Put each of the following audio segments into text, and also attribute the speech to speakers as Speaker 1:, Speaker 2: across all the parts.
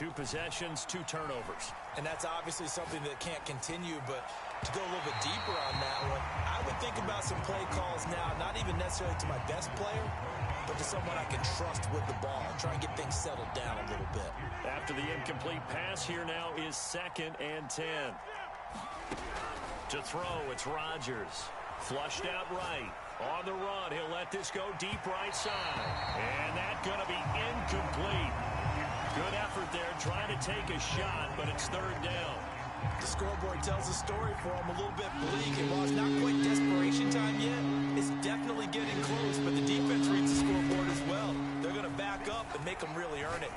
Speaker 1: 2 possessions, 2 turnovers.
Speaker 2: And that's obviously something that can't continue, but to go a little bit deeper on that one, I would think about some play calls now, not even necessarily to my best player, but to someone I can trust with the ball. Try and get things settled down a little bit.
Speaker 1: After the incomplete pass, here now is 2nd and 10. To throw, it's Rodgers. Flushed out right. On the run, he'll let this go deep right side. And that's going to be incomplete. Good effort there, trying to take a shot, but it's 3rd down.
Speaker 2: The scoreboard tells a story for him, a little bit bleak, and while it's not quite desperation time yet, it's definitely getting close, but the defense reads the scoreboard as well. They're going to back up and make them really earn it.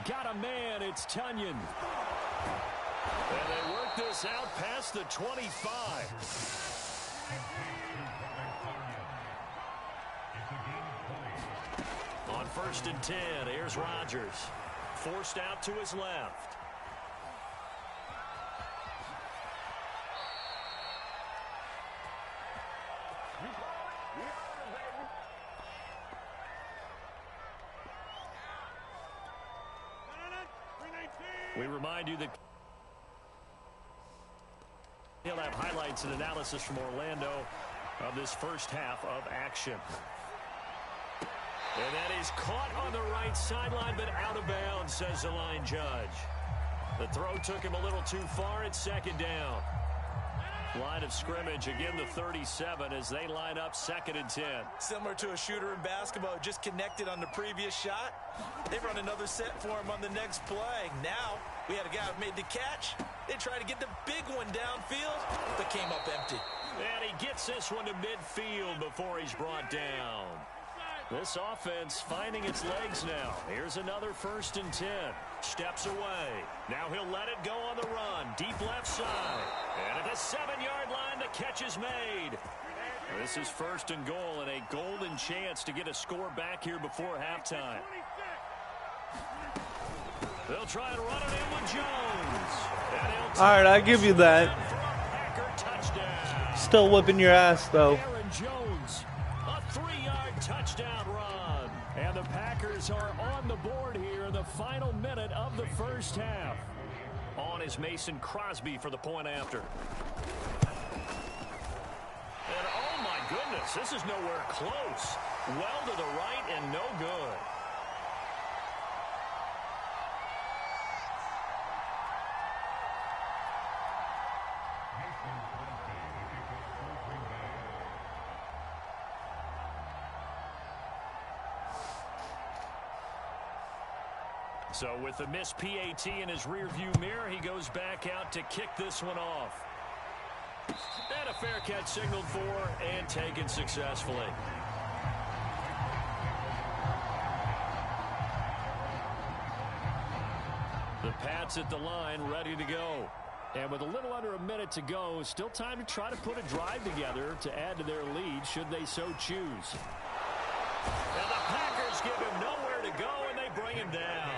Speaker 1: Got a man, it's Tunyon. And they work this out past the 25. On 1st and 10, here's Rodgers. Forced out to his left. We remind you that he'll have highlights and analysis from Orlando of this first half of action. And that is caught on the right sideline, but out of bounds, says the line judge. The throw took him a little too far. It's 2nd down. Line of scrimmage, again the 37 as they line up 2nd and 10.
Speaker 2: Similar to a shooter in basketball, just connected on the previous shot. They run another set for him on the next play. Now, we had a guy who made the catch. They tried to get the big one downfield, but came up empty.
Speaker 1: And he gets this one to midfield before he's brought down. This offense finding its legs now. Here's another 1st and 10. Steps away. Now he'll let it go on the run. Deep left side. And at the 7-yard line, the catch is made. This is 1st and goal and a golden chance to get a score back here before halftime. They'll try and run it in with Jones.
Speaker 3: All right, I give you that. Still whipping your ass, though.
Speaker 1: Aaron Jones, a 3-yard touchdown run. And the Packers are on the board here in the final minute of the first half. On is Mason Crosby for the point after. And oh my goodness, this is nowhere close. Well to the right and no good. So with the missed PAT in his rearview mirror, he goes back out to kick this one off. And a fair catch signaled for and taken successfully. The Pats at the line, ready to go. And with a little under a minute to go, still time to try to put a drive together to add to their lead should they so choose. And the Packers give him nowhere to go, and they bring him down.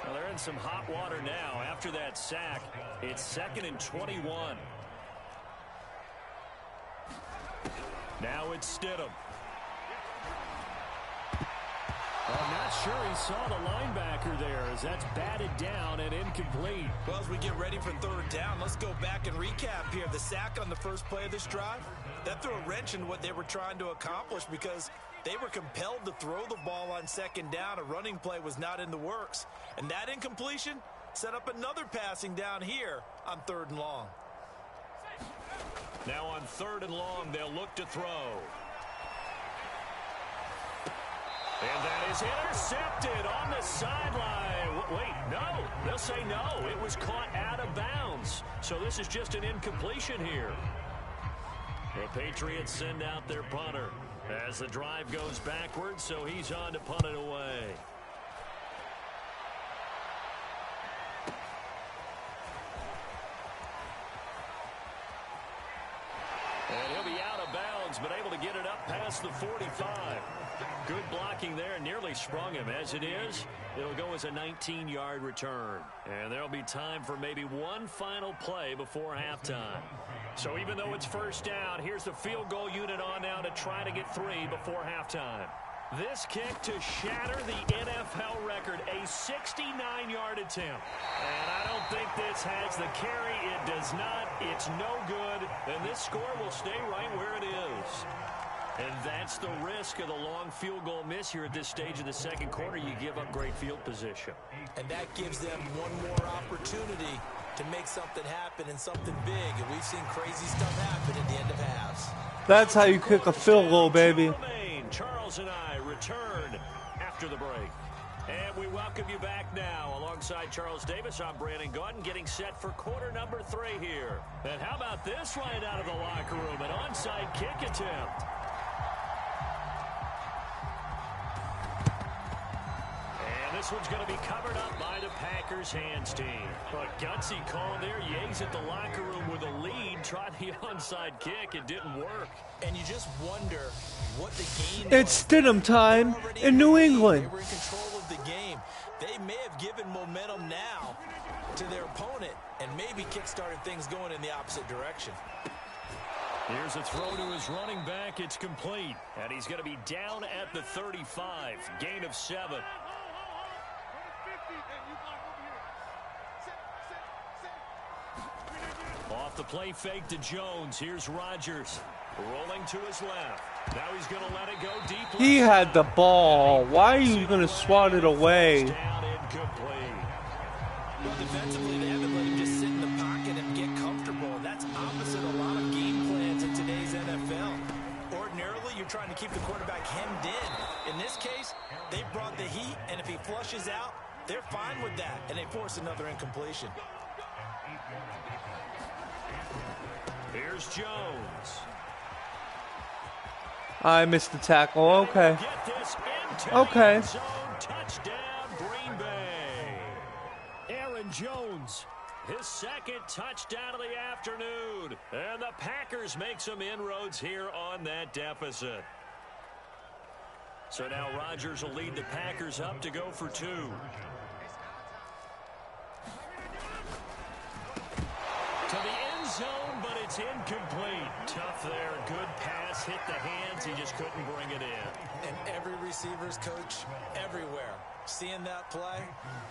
Speaker 1: Well, they're in some hot water now. After that sack, it's 2nd and 21. Now it's Stidham. I'm not sure he saw the linebacker there as that's batted down and incomplete.
Speaker 2: Well, as we get ready for 3rd down, let's go back and recap here. The sack on the first play of this drive, that threw a wrench in what they were trying to accomplish because they were compelled to throw the ball on 2nd down. A running play was not in the works. And that incompletion set up another passing down here on 3rd and long.
Speaker 1: Now on 3rd and long, they'll look to throw. And that is intercepted on the sideline. Wait, no. They'll say no. It was caught out of bounds. So this is just an incompletion here. The Patriots send out their punter as the drive goes backwards, so he's on to punt it away. And he'll be out of bounds, but able to get it up past the 45. Good blocking there, nearly sprung him. As it is, it'll go as a 19-yard return. And there'll be time for maybe one final play before halftime. So even though it's 1st down, here's the field goal unit on now to try to get 3 before halftime. This kick to shatter the NFL record attempt. And I don't think this has the carry. It does not. It's no good. And this score will stay right where it is. And that's the risk of the long field goal miss here at this stage of the second quarter. You give up great field position.
Speaker 2: And that gives them one more opportunity to make something happen and something big. And we've seen crazy stuff happen at the end of halves.
Speaker 3: That's how you kick a field goal, baby.
Speaker 1: Charles and I return after the break. And we welcome you back now. Alongside Charles Davis, I'm Brandon Gaudin, getting set for quarter number 3 here. And how about this right out of the locker room? An onside kick attempt. And this one's going to be covered up by the Packers hands team. A gutsy call there. Yates at the locker room with a lead. Tried the onside kick. It didn't work.
Speaker 2: And you just wonder what the game
Speaker 3: It's Stidham time in New England.
Speaker 2: They were in control of the game. They may have given momentum now to their opponent and maybe kick-started things going in the opposite direction.
Speaker 1: Here's a throw to his running back. It's complete. And he's going to be down at the 35. Gain of 7. Off the play fake to Jones. Here's Rodgers. Rolling to his left. Now he's going to let it go deep.
Speaker 3: He had the ball. Why are you going to swat it away?
Speaker 1: Down incomplete.
Speaker 2: Well, defensively, they haven't let him just sit in the pocket and get comfortable. That's opposite a lot of game plans in today's NFL. Ordinarily, you're trying to keep the quarterback hemmed in. In this case, they brought the heat, and if he flushes out, they're fine with that, and they force another incompletion.
Speaker 1: Here's Jones.
Speaker 3: I missed the tackle. Okay.
Speaker 1: Get this into
Speaker 3: Okay.
Speaker 1: the end zone. Touchdown, Green Bay. Aaron Jones, his second touchdown of the afternoon. And the Packers make some inroads here on that deficit. So now Rodgers will lead the Packers up to go for 2. To the end zone, but it's incomplete. Tough there. Good pass. Hit the hands. He just couldn't bring it in.
Speaker 2: And every receiver's coach everywhere. Seeing that play,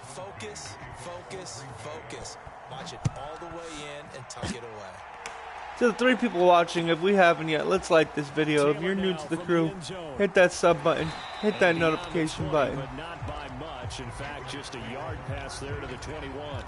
Speaker 2: focus, focus, focus. Watch it all the way in and tuck it away.
Speaker 3: To the 3 people watching, if we haven't yet, let's like this video. If you're new to the crew, hit that sub button. Hit that notification button.
Speaker 1: But not by much. In fact, just a yard pass there to the 21.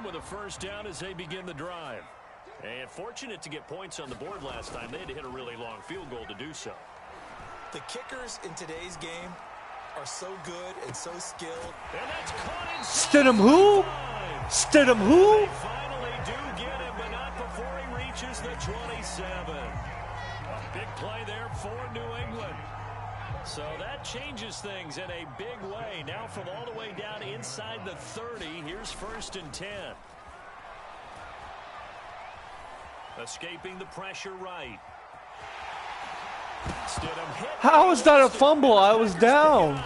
Speaker 1: With a first down as they begin the drive. And fortunate to get points on the board last time. They had to hit a really long field goal to do so.
Speaker 2: The kickers in today's game are so good and so skilled.
Speaker 1: And that's caught
Speaker 3: Stidham who? Stidham who?
Speaker 1: They finally do get him, but not before he reaches the 27. A big play there for New England. So that changes things in a big way. Now from all the way down inside the 30, here's 1st and 10. Escaping the pressure right.
Speaker 3: How is that a fumble? I was down.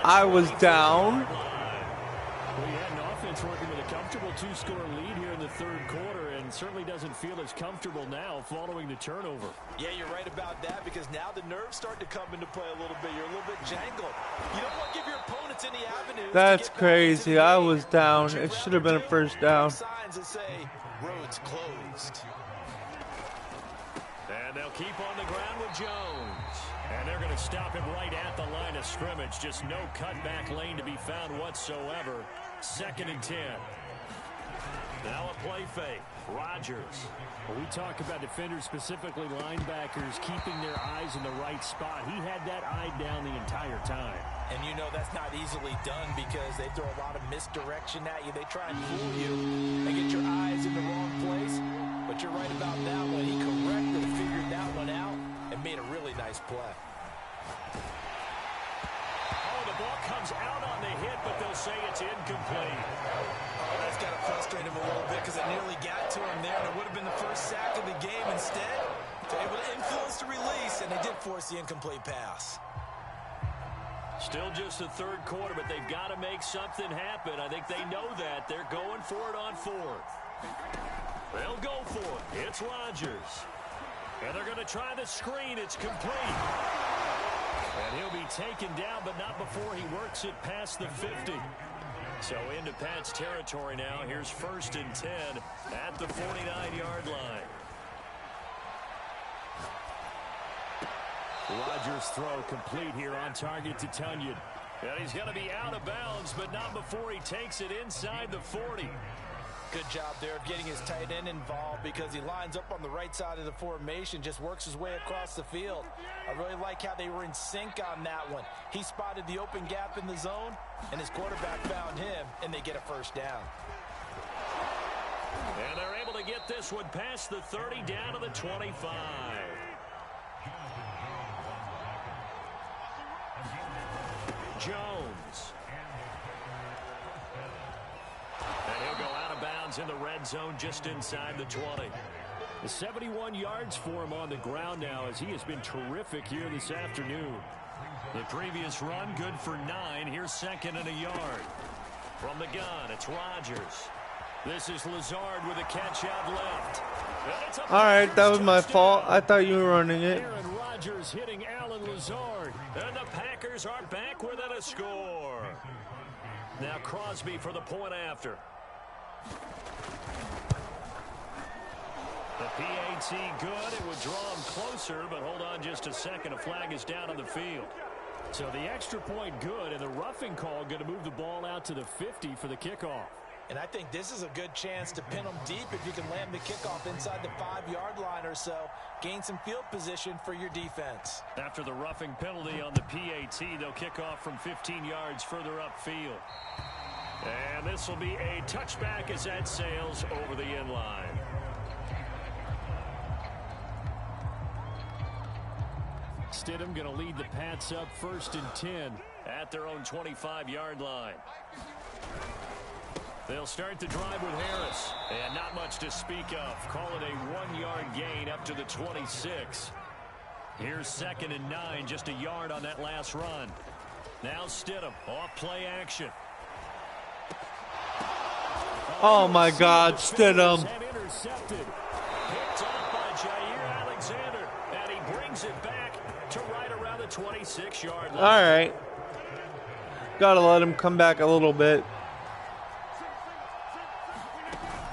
Speaker 3: I was down.
Speaker 1: We had an offense working with a comfortable 2-score lead here in the 3rd quarter, and certainly doesn't feel as comfortable now following the turnover.
Speaker 2: Yeah, you're right about that, because now the nerves start to come into play a little bit. You're a little bit jangled. You don't want to give your opponents any avenues.
Speaker 3: That's crazy. I was down. It should have been a first down.
Speaker 2: Signs that say roads closed.
Speaker 1: And they'll keep on the ground with Jones. And they're going to stop him right at the line of scrimmage. Just no cutback lane to be found whatsoever. 2nd and 10. Now a play fake. Rodgers.
Speaker 4: Well, we talk about defenders, specifically linebackers, keeping their eyes in the right spot. He had that eye down the entire time.
Speaker 2: And you know that's not easily done, because they throw a lot of misdirection at you. They try and fool you and get your eyes in the wrong place. But you're right about that one. He correctly figured that one out and made a really nice play.
Speaker 1: Oh, the ball comes out on the hit, but they'll say it's incomplete.
Speaker 2: Oh, that's got to frustrate him a little bit because it nearly got to him there, and it would have been the first sack of the game. Instead, they're able to influence the release, and they did force the incomplete pass.
Speaker 1: Still just the third quarter, but they've got to make something happen. I think they know that. They're going for it on fourth. They'll go for it. It's Rodgers. And they're going to try the screen. It's complete. And he'll be taken down, but not before he works it past the 50. So into Pat's territory now. Here's 1st and 10 at the 49-yard line.
Speaker 4: Rodgers' throw complete here on target to Tunyon.
Speaker 1: And he's going to be out of bounds, but not before he takes it inside the 40.
Speaker 2: Good job there of getting his tight end involved because he lines up on the right side of the formation, just works his way across the field. I really like how they were in sync on that one. He spotted the open gap in the zone, and his quarterback found him, and they get a first down.
Speaker 1: And they're able to get this one past the 30 down to the 25. Jones. And he'll go out of bounds in the red zone just inside the 20.
Speaker 4: The 71 yards for him on the ground now as he has been terrific here this afternoon.
Speaker 1: The previous run good for 9. Here's 2nd and a yard. From the gun, it's Rodgers. This is Lazard with a catch out left.
Speaker 3: All right, that was my fault. I thought you were running it.
Speaker 1: Aaron Rodgers hitting Alan Lazard. And the Packers are back within a score. Now Crosby for the point after. The PAT good. It would draw him closer, but hold on just a second. A flag is down on the field.
Speaker 4: So the extra point good, and the roughing call going to move the ball out to the 50 for the kickoff.
Speaker 2: And I think this is a good chance to pin them deep if you can land the kickoff inside the 5-yard line or so. Gain some field position for your defense.
Speaker 1: After the roughing penalty on the PAT, they'll kick off from 15 yards further upfield. And this will be a touchback as that sails over the end line.
Speaker 4: Stidham going to lead the Pats up 1st and 10
Speaker 1: at their own 25-yard line. They'll start the drive with Harris. And not much to speak of. Call it a 1-yard gain up to the 26. Here's 2nd and 9, just a yard on that last run. Now Stidham, off play action.
Speaker 3: Oh my God, Stidham.
Speaker 1: Intercepted. Picked up by Jair Alexander. And he brings it back to right around the 26-yard line.
Speaker 3: All right. Gotta let him come back a little bit.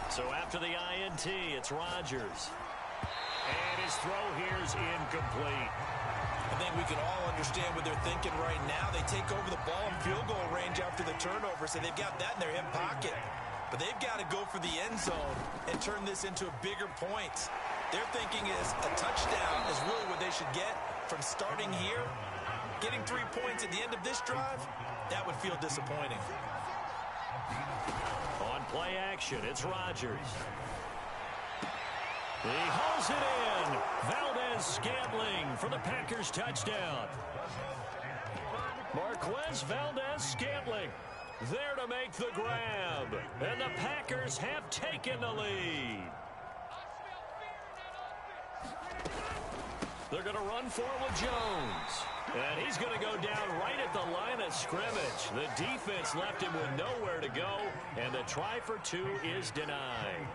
Speaker 1: So after the INT, it's Rodgers. And his throw here is incomplete.
Speaker 2: I think we can all understand what they're thinking right now. They take over the ball in field goal range after the turnover, so they've got that in their hip pocket. But they've got to go for the end zone and turn this into a bigger point. Their thinking is a touchdown is really what they should get from starting here. Getting 3 points at the end of this drive, that would feel disappointing.
Speaker 1: On play action, it's Rodgers. He hauls it in. Valdez-Scantling for the Packers touchdown. Marquez Valdez-Scantling there to make the grab. And the Packers have taken the lead. They're going to run for it with Jones. And he's going to go down right at the line of scrimmage. The defense left him with nowhere to go. And the try for 2 is denied.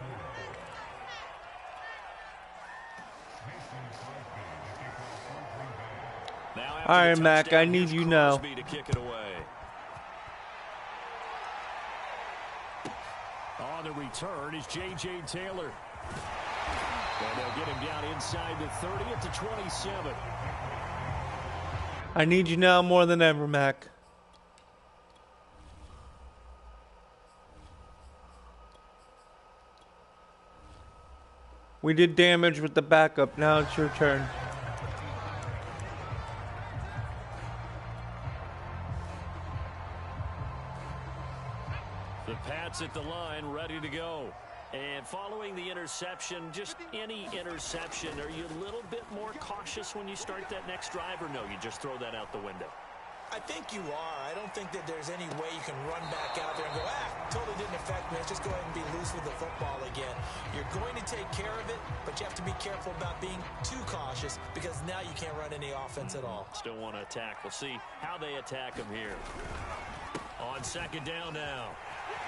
Speaker 3: All right, Mac, I need you now.
Speaker 1: To kick it away.
Speaker 4: On the return is J.J. Taylor. And they'll get him down inside the 30 at the 27.
Speaker 3: I need you now more than ever, Mac. We did damage with the backup. Now it's your turn.
Speaker 1: The Pats at the line, ready to go. And following the interception, just any interception, are you a little bit more cautious when you start that next drive, or no, you just throw that out the window?
Speaker 2: I think you are. I don't think that there's any way you can run back out there and go, totally didn't affect effect, man, just go ahead and be loose with the football again. You're going to take care of it, but you have to be careful about being too cautious because now you can't run any offense at all.
Speaker 1: Still want to attack. We'll see how they attack him here. On second down now,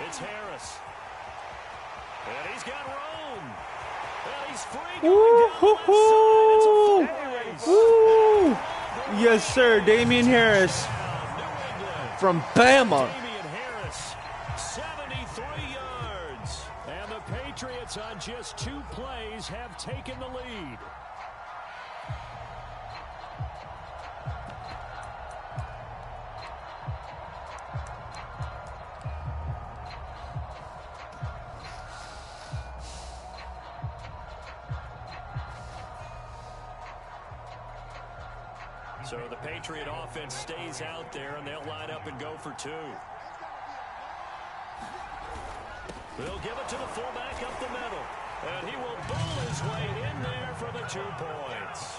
Speaker 1: it's Harris. And he's got room. And he's free going down the left side. It's a full race.
Speaker 3: Yes, sir. Damian Harris from Bama.
Speaker 1: Damian Harris, 73 yards. And the Patriots on just 2 plays have taken the lead. So the Patriot offense stays out there, and they'll line up and go for 2. They'll give it to the fullback up the middle. And he will bowl his way in there for the 2 points.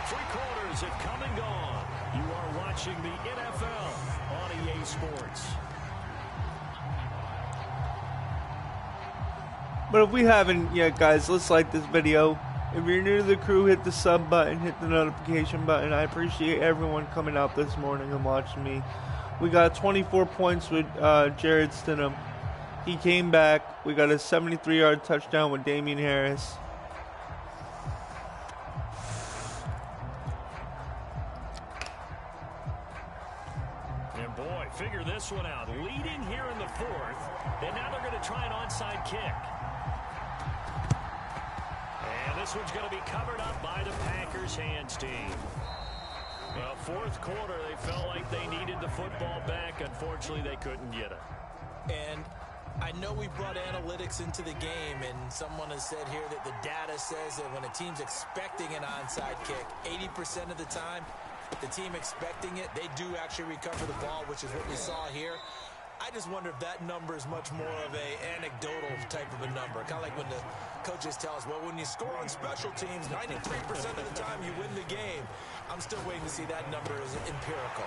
Speaker 1: Three quarters have come and gone. You are watching the NFL on EA Sports.
Speaker 3: But if we haven't yet, guys, let's like this video. If you're new to the crew, hit the sub button, hit the notification button. I appreciate everyone coming out this morning and watching me. We got 24 points with Jared Stidham. He came back. We got a 73-yard touchdown with Damian Harris.
Speaker 1: And boy, figure this one out. Leading here in the 4th, and now they're going to try an onside kick. And this one's going to be covered up by the Packers hands team. Well, 4th quarter, they felt like they needed the football back. Unfortunately, they couldn't get it.
Speaker 2: And I know we brought analytics into the game, and someone has said here that the data says that when a team's expecting an onside kick, 80% of the time, the team expecting it, they do actually recover the ball, which is what we saw here. I just wonder if that number is much more of a anecdotal type of a number. Kind of like when the coaches tell us, well, when you score on special teams, 93% of the time you win the game. I'm still waiting to see that number is empirical.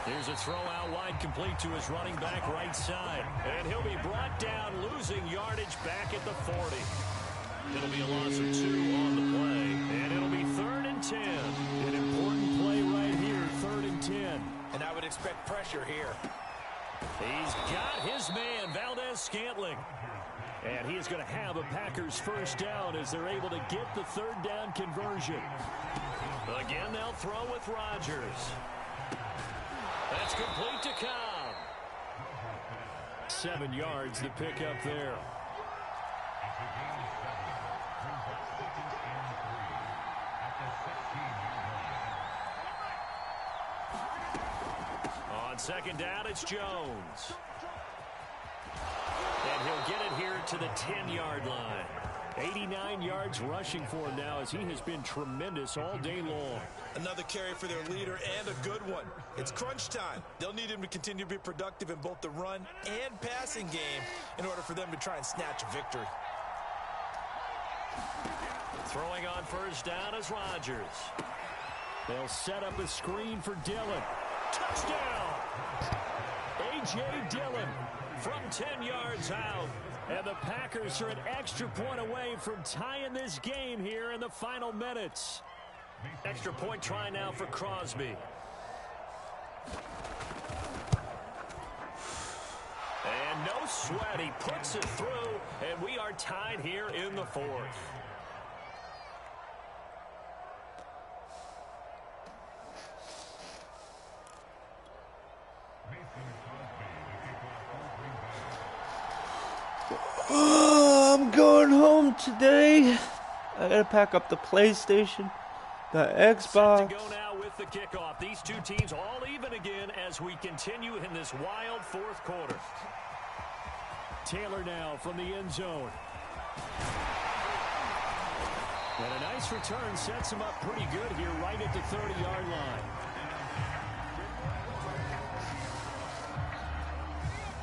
Speaker 1: Here's a throw out wide, complete to his running back right side. And he'll be brought down, losing yardage back at the 40. It'll be a loss of 2 on the play. And it'll be 3rd and 10. An important play right here, 3rd and 10.
Speaker 2: And I would expect pressure here.
Speaker 1: He's got his man, Valdez-Scantling. And he is going to have a Packers first down as they're able to get the 3rd down conversion. Again, they'll throw with Rodgers. That's complete to Cobb. 7 yards to pick up there. On second down, it's Jones. And he'll get it here to the 10-yard line. 89 yards rushing for him now as he has been tremendous all day long.
Speaker 2: Another carry for their leader and a good one. It's crunch time. They'll need him to continue to be productive in both the run and passing game in order for them to try and snatch a victory.
Speaker 1: Throwing on first down is Rodgers. They'll set up a screen for Dillon. Touchdown! A.J. Dillon from 10 yards out. And the Packers are an extra point away from tying this game here in the final minutes. Extra point try now for Crosby. And no sweat. He puts it through, and we are tied here in the 4th.
Speaker 3: I'm going home today. I gotta pack up the PlayStation, the Xbox.
Speaker 1: Set to go now with the kickoff. These two teams all even again as we continue in this wild 4th quarter. Taylor now from the end zone. And a nice return sets him up pretty good here right at the 30-yard line.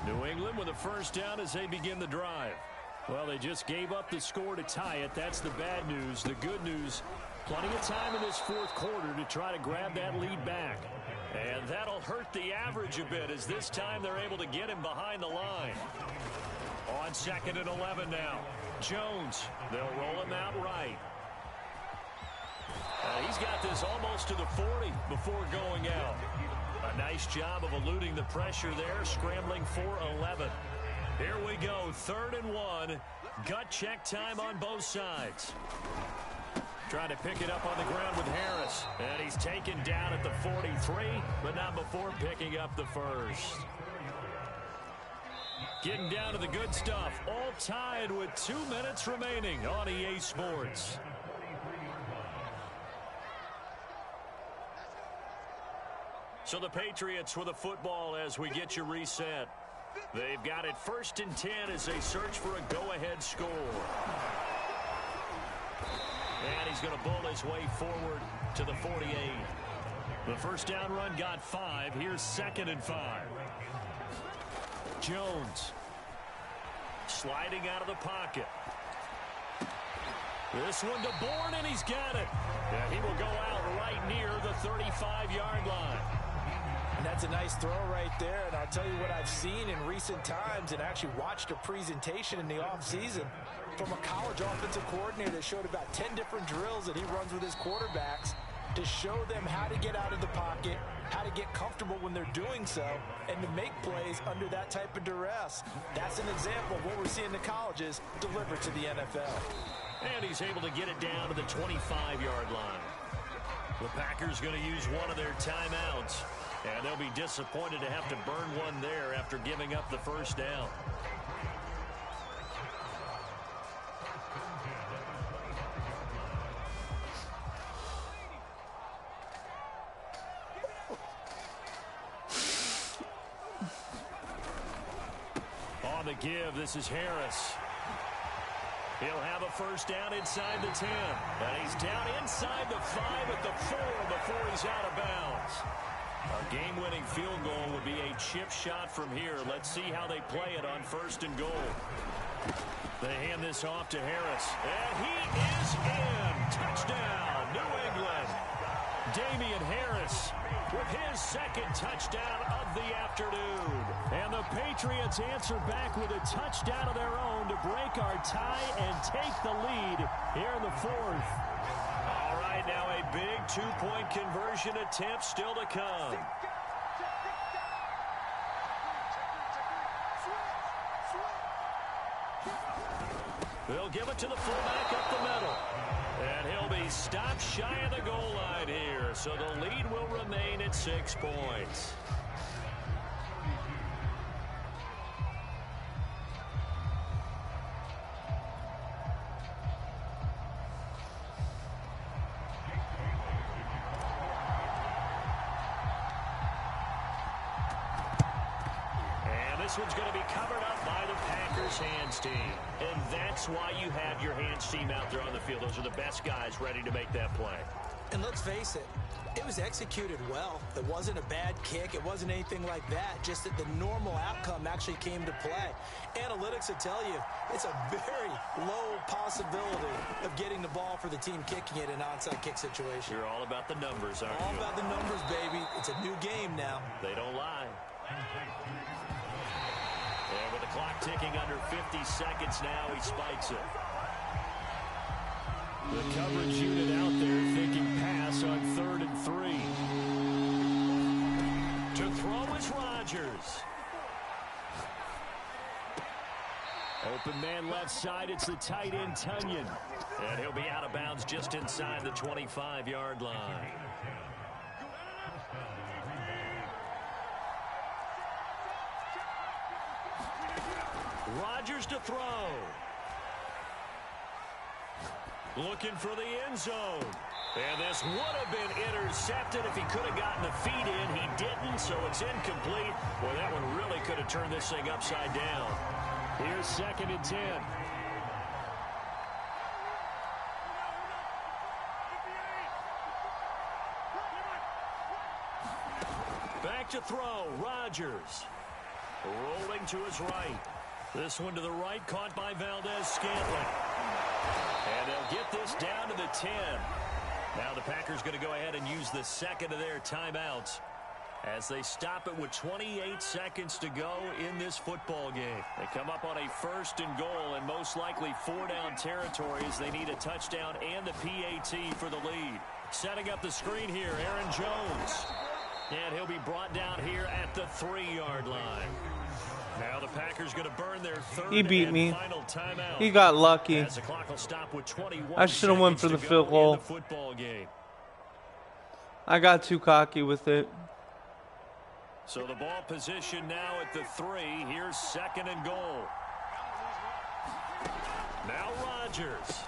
Speaker 1: New England with a first down as they begin the drive. Well, they just gave up the score to tie it. That's the bad news. The good news,
Speaker 4: Plenty of time in this fourth quarter to try to grab that lead back.
Speaker 1: And that'll hurt the average a bit as this time they're able to get him behind the line. On 2nd and 11 now. Jones, they'll roll him out right. He's got this almost to the 40 before going out. A nice job of eluding the pressure there, scrambling for 11. Here we go, 3rd and 1. Gut check time on both sides. Trying to pick it up on the ground with Harris. And he's taken down at the 43, but not before picking up the first. Getting down to the good stuff. All tied with 2 minutes remaining on EA Sports. So the Patriots with the football as we get you reset. They've got it 1st and 10 as they search for a go-ahead score. And he's going to bull his way forward to the 48. The first down run got 5. Here's 2nd and 5. Jones sliding out of the pocket. This one to Bourne, and he's got it. And he will go out right near the 35-yard line.
Speaker 2: And that's a nice throw right there. And I'll tell you what I've seen in recent times and actually watched a presentation in the offseason from a college offensive coordinator that showed about 10 different drills that he runs with his quarterbacks to show them how to get out of the pocket, how to get comfortable when they're doing so, and to make plays under that type of duress. That's an example of what we're seeing in the colleges delivered to the NFL.
Speaker 1: And he's able to get it down to the 25-yard line. The Packers going to use one of their timeouts. And they'll be disappointed to have to burn one there after giving up the first down. On the give, this is Harris. He'll have a first down inside the 10. And he's down inside the 5 at the 4 before he's out of bounds. A game-winning field goal would be a chip shot from here. Let's see how they play it on 1st and goal. They hand this off to Harris. And he is in. Touchdown, New England. Damian Harris with his 2nd touchdown of the afternoon. And the Patriots answer back with a touchdown of their own to break our tie and take the lead here in the 4th. All right, now a big 2-point conversion attempt still to come. They'll give it to the fullback up the middle. And he'll be stopped shy of the goal line here. So the lead will remain at 6 points. This one's going to be covered up by the Packers hands team. And that's why you have your hands team out there on the field. Those are the best guys ready to make that play.
Speaker 2: And let's face it, it was executed well. It wasn't a bad kick. It wasn't anything like that. Just that the normal outcome actually came to play. Analytics will tell you it's a very low possibility of getting the ball for the team kicking it in an onside kick situation.
Speaker 1: You're all about the numbers, aren't you?
Speaker 2: All about the numbers, baby. It's a new game now.
Speaker 1: They don't lie. And with the clock ticking under 50 seconds now, he spikes it. The coverage unit out there thinking pass on 3rd and 3. To throw is Rodgers. Open man left side, it's the tight end Tunyon. And he'll be out of bounds just inside the 25-yard line. Rodgers to throw. Looking for the end zone. And this would have been intercepted if he could have gotten the feet in. He didn't, so it's incomplete. Boy, that one really could have turned this thing upside down. Here's 2nd and 10. Back to throw, Rodgers. Rolling to his right. This one to the right, caught by Valdez-Scantling. And they'll get this down to the 10. Now the Packers going to go ahead and use the second of their timeouts as they stop it with 28 seconds to go in this football game. They come up on a 1st and goal and most likely 4-down territory as they need a touchdown and the PAT for the lead. Setting up the screen here, Aaron Jones. And he'll be brought down here at the 3-yard line. Now the Packers going to burn their third
Speaker 3: He beat
Speaker 1: and
Speaker 3: me.
Speaker 1: final timeout.
Speaker 3: He got lucky.
Speaker 1: As the clock will stop with 21
Speaker 3: I should have went for the
Speaker 1: seconds to
Speaker 3: field
Speaker 1: go
Speaker 3: goal.
Speaker 1: in the football game.
Speaker 3: I got too cocky with it.
Speaker 1: So the ball position now at the 3. Here's 2nd and goal. Now Rodgers.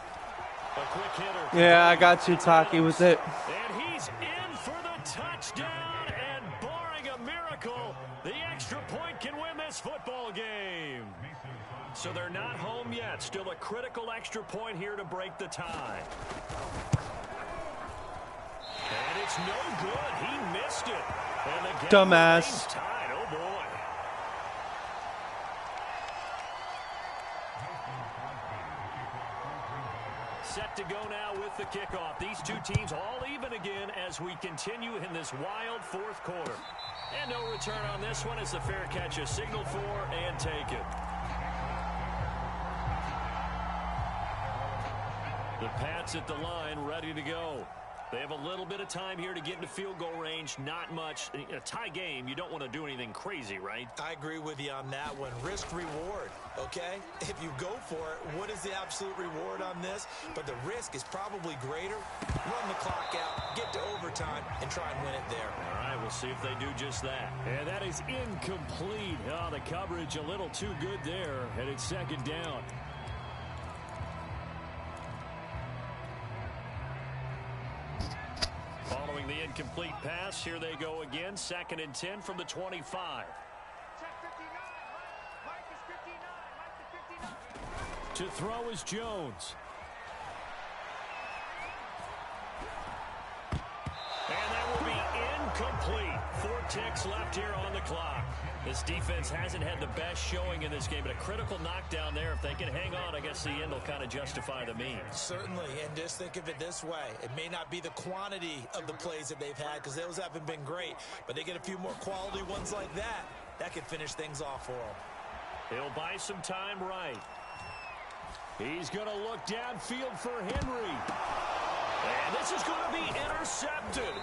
Speaker 1: A quick hitter.
Speaker 3: Yeah, I got too cocky with it.
Speaker 1: And he's in for the touchdown. And barring a miracle, the extra point can win this football game. So they're not home yet. Still a critical extra point here to break the tie. And it's no good. He missed it. And the game
Speaker 3: Dumbass.
Speaker 1: tied. Oh, boy. Set to go now with the kickoff. These two teams all even again as we continue in this wild 4th quarter. And no return on this one as the fair catch is signaled for and taken. The Pats at the line ready to go. They have a little bit of time here to get into field goal range. Not much. In a tie game, you don't want to do anything crazy, right?
Speaker 2: I agree with you on that one. Risk reward, okay? If you go for it, what is the absolute reward on this? But the risk is probably greater. Run the clock out, get to overtime, and try and win it there.
Speaker 1: All right, we'll see if they do just that.
Speaker 4: And that is incomplete. Oh, the coverage a little too good there, and it's 2nd down.
Speaker 1: Following the incomplete pass, here they go again. 2nd and 10 from the 25.
Speaker 4: To throw is Jones.
Speaker 1: And that will be incomplete. 4 ticks left here on the clock. This defense hasn't had the best showing in this game, but a critical knockdown there. If they can hang on, I guess the end will kind of justify the means.
Speaker 2: Certainly, and just think of it this way. It may not be the quantity of the plays that they've had because those haven't been great, but they get a few more quality ones like that. That could finish things off for them.
Speaker 1: He'll buy some time right.
Speaker 4: He's going to look downfield for Henry.
Speaker 1: And this is going to be intercepted.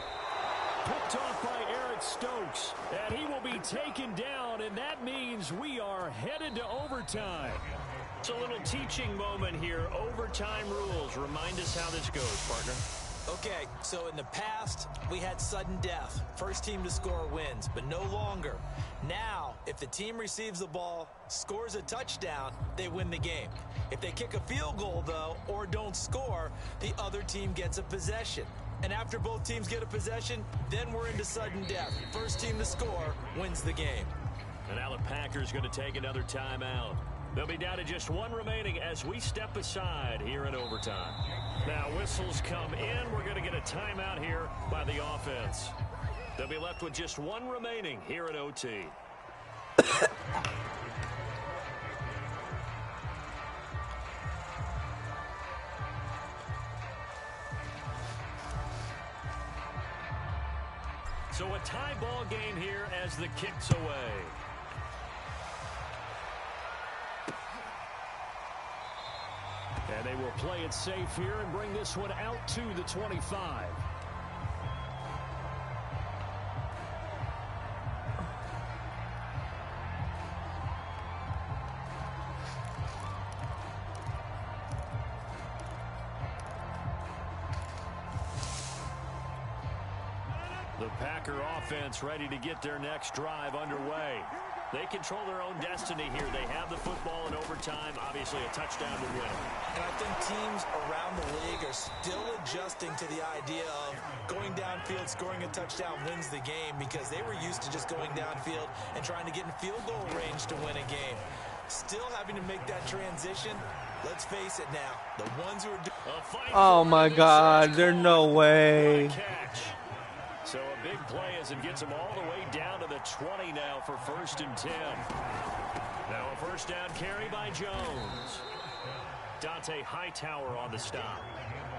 Speaker 4: Picked off by Eric Stokes. And he will be taken down, and that means we are headed to overtime.
Speaker 1: It's a little teaching moment here. Overtime rules. Remind us how this goes, partner.
Speaker 2: Okay, so in the past, we had sudden death. First team to score wins, but no longer. Now, if the team receives the ball, scores a touchdown, they win the game. If they kick a field goal, though, or don't score, the other team gets a possession. And after both teams get a possession, then we're into sudden death. First team to score wins the game.
Speaker 1: And now the Packers going to take another timeout. They'll be down to just 1 remaining as we step aside here in overtime. Now whistles come in. We're going to get a timeout here by the offense. They'll be left with just 1 remaining here at OT. So a tie ball game here as the kick's away.
Speaker 4: And they will play it safe here and bring this one out to the 25.
Speaker 1: The Packer offense ready to get their next drive underway. They control their own destiny here. They have the football in overtime. Obviously, a touchdown to win.
Speaker 2: And I think teams around the league are still adjusting to the idea of going downfield, scoring a touchdown wins the game because they were used to just going downfield and trying to get in field goal range to win a game. Still having to make that transition. Let's face it now. The ones who are...
Speaker 3: Oh, my God. There's no way.
Speaker 1: So a big play as it gets him all the way down to the 20 now for 1st and 10. Now a first down carry by Jones. Dante Hightower on the stop.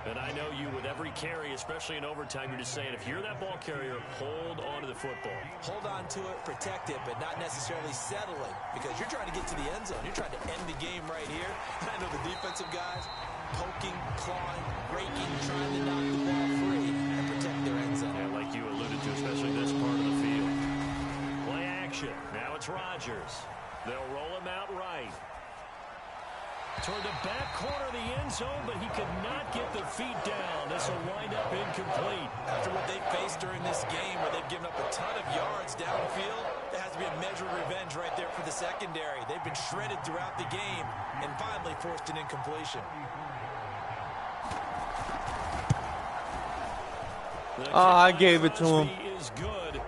Speaker 1: And I know you, with every carry, especially in overtime, you're just saying, if you're that ball carrier, hold on to the football.
Speaker 2: Hold on to it, protect it, but not necessarily settling, because you're trying to get to the end zone. You're trying to end the game right here. And I know the defensive guys poking, clawing, raking, trying to knock the ball free and protect their end zone.
Speaker 1: Yeah, like you alluded to, especially this part of the field. Play action. Now it's Rodgers. They'll roll him out right. Toward the back corner of the end zone, but he could not get the feet down. This will wind up incomplete.
Speaker 2: After what they faced during this game, where they've given up a ton of yards downfield, there has to be a measure of revenge right there for the secondary. They've been shredded throughout the game and finally forced an incompletion.
Speaker 3: I gave it to him.
Speaker 1: Is good,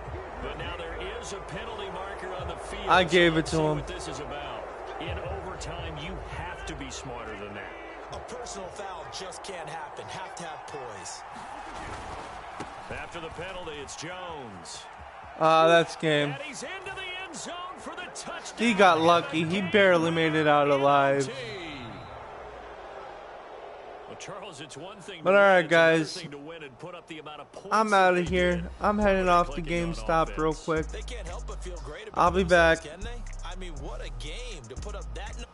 Speaker 1: but now there is a penalty marker on the field.
Speaker 3: I gave it to him.
Speaker 1: What this is about. In overtime, you have to be smarter than that.
Speaker 2: A personal foul just can't happen. Have to have poise.
Speaker 1: After the penalty, it's Jones.
Speaker 3: That's game.
Speaker 1: And he's into the end zone for the touchdown.
Speaker 3: He got lucky. He barely made it out alive.
Speaker 1: Well, Charles, it's one thing,
Speaker 3: but all right, guys,
Speaker 1: to win and put up the amount of points
Speaker 3: I'm out of here. I'm heading off to GameStop real quick.
Speaker 2: They can't help but feel great about
Speaker 3: I'll be back.
Speaker 2: Can they? I mean, what a game to put up that.